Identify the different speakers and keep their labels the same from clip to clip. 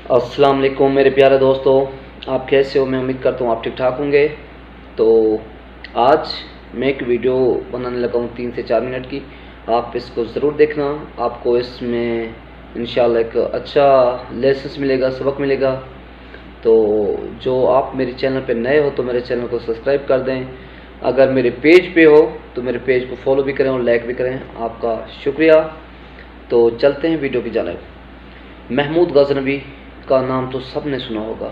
Speaker 1: السلام علیکم میرے پیارے دوستو، آپ کیسے ہو؟ میں امید کرتا ہوں آپ ٹھیک ٹھاک ہوں گے۔ تو آج میں ایک ویڈیو بنانے لگا ہوں 3 سے 4 منٹ کی، آپ اس کو ضرور دیکھنا، آپ کو اس میں انشاءاللہ ایک اچھا لیسنس ملے گا، سبق ملے گا۔ تو جو آپ میرے چینل پہ نئے ہو تو میرے چینل کو سبسکرائب کر دیں، اگر میرے پیج پہ ہو تو میرے پیج کو فالو بھی کریں اور لائک بھی کریں، آپ کا شکریہ۔ تو چلتے ہیں ویڈیو کی جانب۔ محمود غزنوی کا نام تو سب نے سنا ہوگا،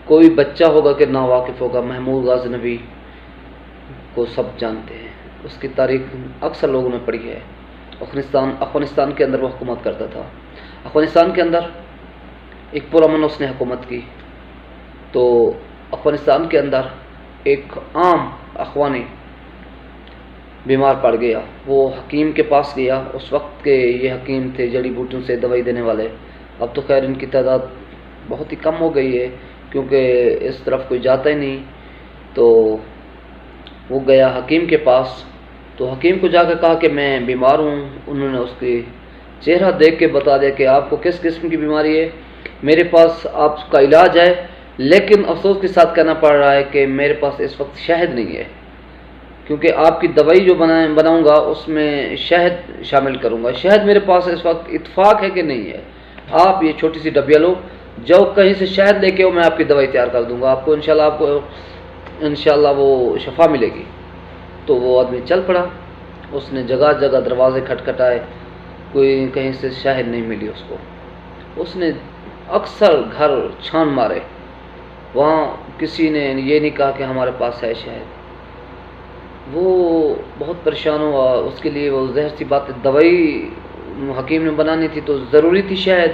Speaker 1: کوئی بچہ ہوگا کہ نا واقف ہوگا۔ محمود غزنوی کو سب جانتے ہیں، اس کی تاریخ اکثر لوگوں نے پڑھی ہے۔ افغانستان کے اندر وہ حکومت کرتا تھا۔ افغانستان کے اندر ایک پرامن اس نے حکومت کی۔ تو افغانستان کے اندر ایک عام افغانی بیمار پڑ گیا، وہ حکیم کے پاس گیا۔ اس وقت کے یہ حکیم تھے جڑی بوٹیوں سے دوائی دینے والے، اب تو خیر ان کی تعداد بہت ہی کم ہو گئی ہے کیونکہ اس طرف کوئی جاتا ہی نہیں۔ تو وہ گیا حکیم کے پاس، تو حکیم کو جا کے کہا کہ میں بیمار ہوں۔ انہوں نے اس کی چہرہ دیکھ کے بتا دیا کہ آپ کو کس قسم کی بیماری ہے، میرے پاس آپ کا علاج ہے، لیکن افسوس کے ساتھ کہنا پڑ رہا ہے کہ میرے پاس اس وقت شہد نہیں ہے، کیونکہ آپ کی دوائی جو بناؤں گا اس میں شہد شامل کروں گا۔ شہد میرے پاس اس وقت اتفاق ہے کہ نہیں ہے، آپ یہ چھوٹی سی ڈبیا لو، جو کہیں سے شہد لے کے ہو، میں آپ کی دوائی تیار کر دوں گا، آپ کو انشاءاللہ وہ شفا ملے گی۔ تو وہ آدمی چل پڑا، اس نے جگہ جگہ دروازے کھٹکھٹائے، کوئی کہیں سے شہد نہیں ملی اس کو۔ اس نے اکثر گھر چھان مارے، وہاں کسی نے یہ نہیں کہا کہ ہمارے پاس ہے شہد۔ وہ بہت پریشان ہوا، اس کے لیے وہ ظاہر سی بات ہے، دوائی حکیم نے بنانی تھی تو ضروری تھی شہد۔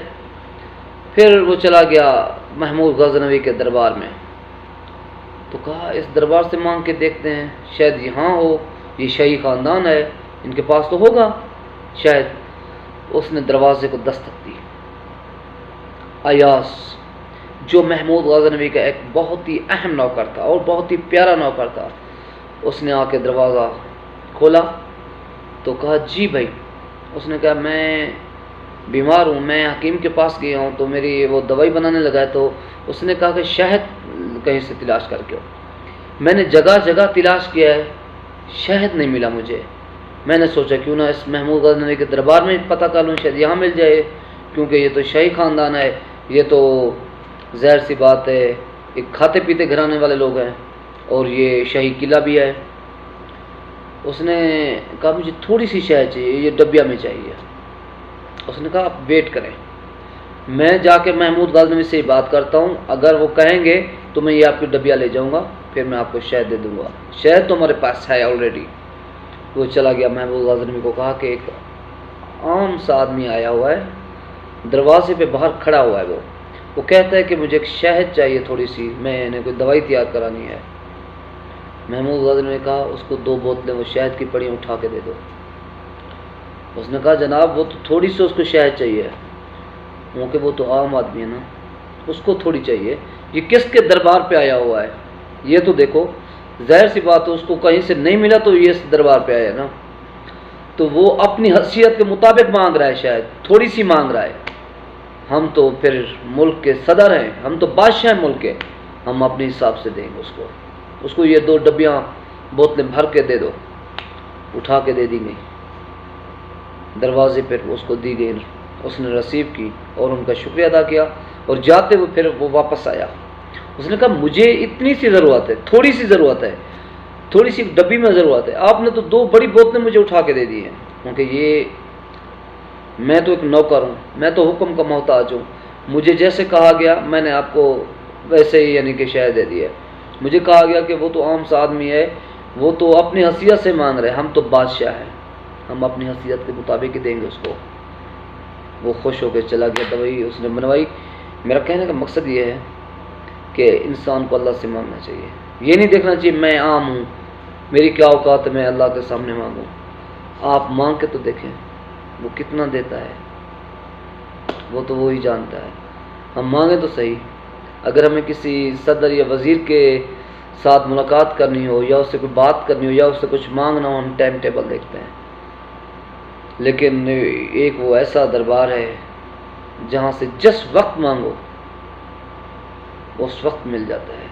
Speaker 1: پھر وہ چلا گیا محمود غزنوی کے دربار میں، تو کہا اس دربار سے مانگ کے دیکھتے ہیں، شاید یہاں ہو، یہ شاہی خاندان ہے، ان کے پاس تو ہوگا شاید۔ اس نے دروازے کو دستک دی۔ ایاس جو محمود غزنوی کا ایک بہت ہی اہم نوکر تھا اور بہت ہی پیارا نوکر تھا، اس نے آ کے دروازہ کھولا تو کہا جی بھائی۔ اس نے کہا میں بیمار ہوں، میں حکیم کے پاس گیا ہوں تو میری وہ دوائی بنانے لگا ہے۔ تو اس نے کہا کہ شہد کہیں سے تلاش کر کے ہو، میں نے جگہ جگہ تلاش کیا ہے، شہد نہیں ملا مجھے۔ میں نے سوچا کیوں نہ اس محمود غزنوی کے دربار میں پتہ کر لوں، شاید یہاں مل جائے، کیونکہ یہ تو شاہی خاندان ہے، یہ تو ظاہر سی بات ہے ایک کھاتے پیتے گھرانے والے لوگ ہیں، اور یہ شاہی قلعہ بھی ہے۔ اس نے کہا مجھے تھوڑی سی شہد چاہیے، یہ ڈبیا میں چاہیے۔ اس نے کہا آپ ویٹ کریں، میں جا کے محمود غزنوی سے بات کرتا ہوں، اگر وہ کہیں گے تو میں یہ آپ کی ڈبیا لے جاؤں گا، پھر میں آپ کو شہد دے دوں گا، شہد تو ہمارے پاس ہے آلریڈی۔ وہ چلا گیا، محمود غزنوی کو کہا کہ ایک عام سا آدمی آیا ہوا ہے، دروازے پہ باہر کھڑا ہوا ہے، وہ کہتا ہے کہ مجھے ایک شہد چاہیے تھوڑی سی، میں نے کوئی دوائی تیار کرانی ہے۔ محمود غزنوی نے کہا اس کو 2 بوتلیں وہ شہد کی پڑی اٹھا کے دے دو۔ اس نے کہا جناب وہ تو تھوڑی سی اس کو شہد چاہیے، کیونکہ وہ تو عام آدمی ہے نا، اس کو تھوڑی چاہیے، یہ کس کے دربار پہ آیا ہوا ہے، یہ تو دیکھو، ظاہر سی بات ہے اس کو کہیں سے نہیں ملا تو یہ اس دربار پہ آیا نا، تو وہ اپنی حیثیت کے مطابق مانگ رہا ہے، شاید تھوڑی سی مانگ رہا ہے۔ ہم تو پھر ملک کے صدر ہیں، ہم تو بادشاہ ہیں ملک کے، ہم اپنے حساب سے دیں گے اس کو یہ 2 ڈبیاں بوتلیں بھر کے دے دو۔ اٹھا کے دے دی گئی، دروازے پر اس کو دی گئی، اس نے ریسیو کی اور ان کا شکریہ ادا کیا، اور جاتے ہوئے پھر وہ واپس آیا۔ اس نے کہا مجھے اتنی سی ضرورت ہے، تھوڑی سی ضرورت ہے، تھوڑی سی ڈبی میں ضرورت ہے، آپ نے تو 2 بڑی بوتلیں مجھے اٹھا کے دے دی ہیں، کیونکہ یہ میں تو ایک نوکر ہوں، میں تو حکم کا محتاج ہوں، مجھے جیسے کہا گیا میں نے آپ کو ویسے ہی یعنی کہ شہد دے دی ہے۔ مجھے کہا گیا کہ وہ تو عام سا آدمی ہے، وہ تو اپنی حیثیت سے مانگ رہے، ہم تو بادشاہ ہیں، ہم اپنی حیثیت کے مطابق ہی دیں گے اس کو۔ وہ خوش ہو کے چلا گیا، دوائی اس نے بنوائی۔ میرا کہنے کا مقصد یہ ہے کہ انسان کو اللہ سے مانگنا چاہیے، یہ نہیں دیکھنا چاہیے میں عام ہوں، میری کیا اوقات ہے میں اللہ کے سامنے مانگوں۔ آپ مانگ کے تو دیکھیں وہ کتنا دیتا ہے، وہ تو وہی جانتا ہے۔ ہم مانگیں تو صحیح، اگر ہمیں کسی صدر یا وزیر کے ساتھ ملاقات کرنی ہو یا اس سے کوئی بات کرنی ہو یا اس سے کچھ مانگنا ہو، ہم ٹائم ٹیبل دیکھتے ہیں، لیکن ایک وہ ایسا دربار ہے جہاں سے جس وقت مانگو اس وقت مل جاتا ہے۔